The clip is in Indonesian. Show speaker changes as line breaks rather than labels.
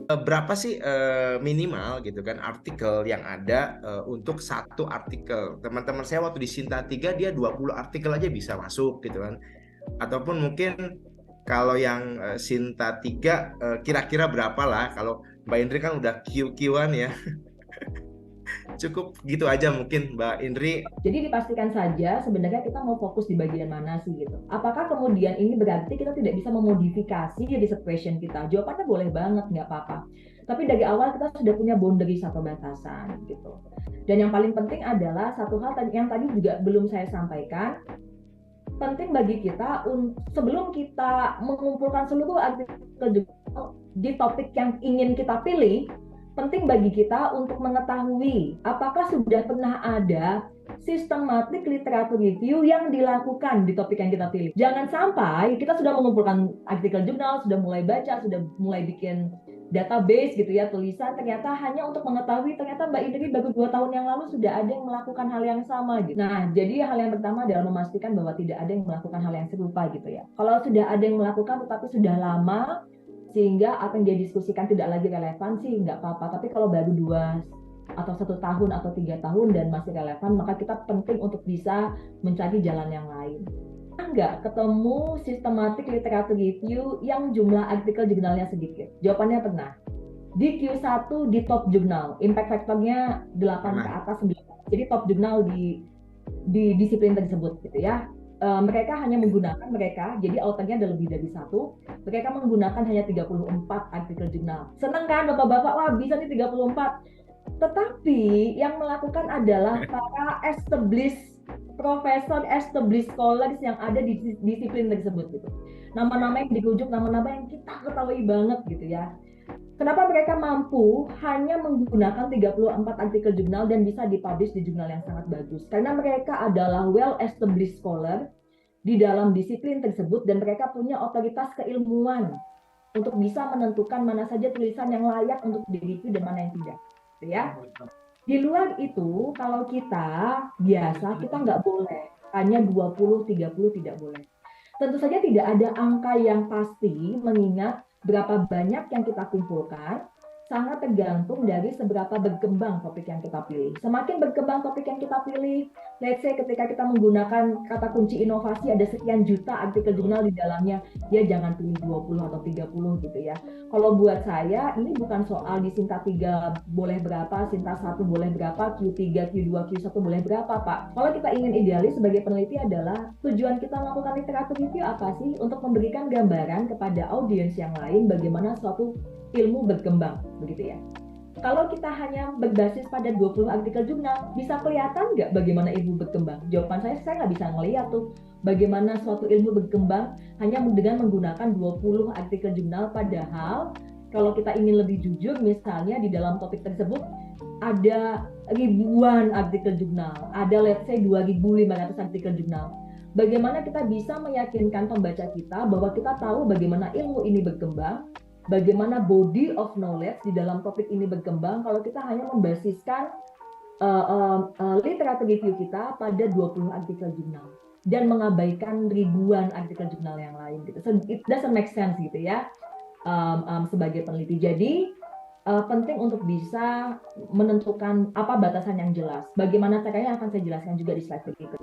Berapa sih minimal gitu kan artikel yang ada untuk satu artikel. Teman-teman saya waktu di Sinta 3 dia 20 artikel aja bisa masuk gitu kan. Ataupun mungkin kalau yang Sinta 3 kira-kira berapa lah, kalau Mbak Indri kan udah Q-Q-an ya. Cukup gitu aja mungkin Mbak Indri.
Jadi dipastikan saja sebenarnya kita mau fokus di bagian mana sih gitu. Apakah kemudian ini berarti kita tidak bisa memodifikasi riset question kita? Jawabannya boleh banget, nggak apa-apa. Tapi dari awal kita sudah punya boundary atau batasan gitu. Dan yang paling penting adalah satu hal yang tadi juga belum saya sampaikan, penting bagi kita sebelum kita mengumpulkan seluruh artikel di topik yang ingin kita pilih, penting bagi kita untuk mengetahui apakah sudah pernah ada sistematik literatur review yang dilakukan di topik yang kita pilih. Jangan sampai kita sudah mengumpulkan artikel jurnal, sudah mulai baca, sudah mulai bikin database gitu ya, tulisan, ternyata hanya untuk mengetahui ternyata Mbak Indri baru 2 tahun yang lalu sudah ada yang melakukan hal yang sama gitu. Nah, jadi hal yang pertama adalah memastikan bahwa tidak ada yang melakukan hal yang serupa gitu ya. Kalau sudah ada yang melakukan tetapi sudah lama, sehingga apa yang dia diskusikan tidak lagi relevan sih nggak apa-apa. Tapi kalau baru 2 atau 1 tahun atau 3 tahun dan masih relevan, maka kita penting untuk bisa mencari jalan yang lain. Nggak ketemu sistematik literatur review yang jumlah artikel jurnalnya sedikit? Jawabannya pernah. Di Q1 di top jurnal, impact factor-nya 8 ke
Pernah.
atas 9. Jadi top jurnal di disiplin tersebut gitu ya. Mereka hanya menggunakan jadi autornya ada lebih dari satu, mereka menggunakan hanya 34 artikel jurnal. Senang kan Bapak-Bapak, wah bisa nih 34. Tetapi yang melakukan adalah para established profesor, established scholars yang ada di disiplin tersebut gitu. Nama-nama yang dirujuk, nama-nama yang kita ketahui banget gitu ya. Kenapa mereka mampu hanya menggunakan 34 artikel jurnal dan bisa dipublish di jurnal yang sangat bagus? Karena mereka adalah well-established scholar di dalam disiplin tersebut dan mereka punya otoritas keilmuan untuk bisa menentukan mana saja tulisan yang layak untuk direview dan mana yang tidak. Ya. Di luar itu, kalau kita biasa, kita nggak boleh. Hanya 20-30 tidak boleh. Tentu saja tidak ada angka yang pasti mengingat berapa banyak yang kita kumpulkan sangat tergantung dari seberapa berkembang topik yang kita pilih. Semakin berkembang topik yang kita pilih, let's say ketika kita menggunakan kata kunci inovasi ada sekian juta artikel jurnal di dalamnya, ya jangan pilih 20 atau 30 gitu ya. Kalau buat saya, ini bukan soal di Sinta 3 boleh berapa, Sinta 1 boleh berapa, Q3, Q2, Q1 boleh berapa, Pak. Kalau kita ingin idealis sebagai peneliti adalah tujuan kita melakukan literatur review apa sih? Untuk memberikan gambaran kepada audiens yang lain bagaimana suatu ilmu berkembang, begitu ya. Kalau kita hanya berbasis pada 20 artikel jurnal, bisa kelihatan nggak bagaimana ilmu berkembang? Jawaban saya nggak bisa ngeliat tuh bagaimana suatu ilmu berkembang hanya dengan menggunakan 20 artikel jurnal, padahal kalau kita ingin lebih jujur, misalnya di dalam topik tersebut ada ribuan artikel jurnal, ada let's say 2.500 artikel jurnal. Bagaimana kita bisa meyakinkan pembaca kita bahwa kita tahu bagaimana ilmu ini berkembang, bagaimana body of knowledge di dalam topik ini berkembang kalau kita hanya membasiskan literatur review kita pada 20 artikel jurnal dan mengabaikan ribuan artikel jurnal yang lain gitu. So it doesn't make sense gitu ya sebagai peneliti. Jadi penting untuk bisa menentukan apa batasan yang jelas. Bagaimana caranya akan saya jelaskan juga di slide berikut.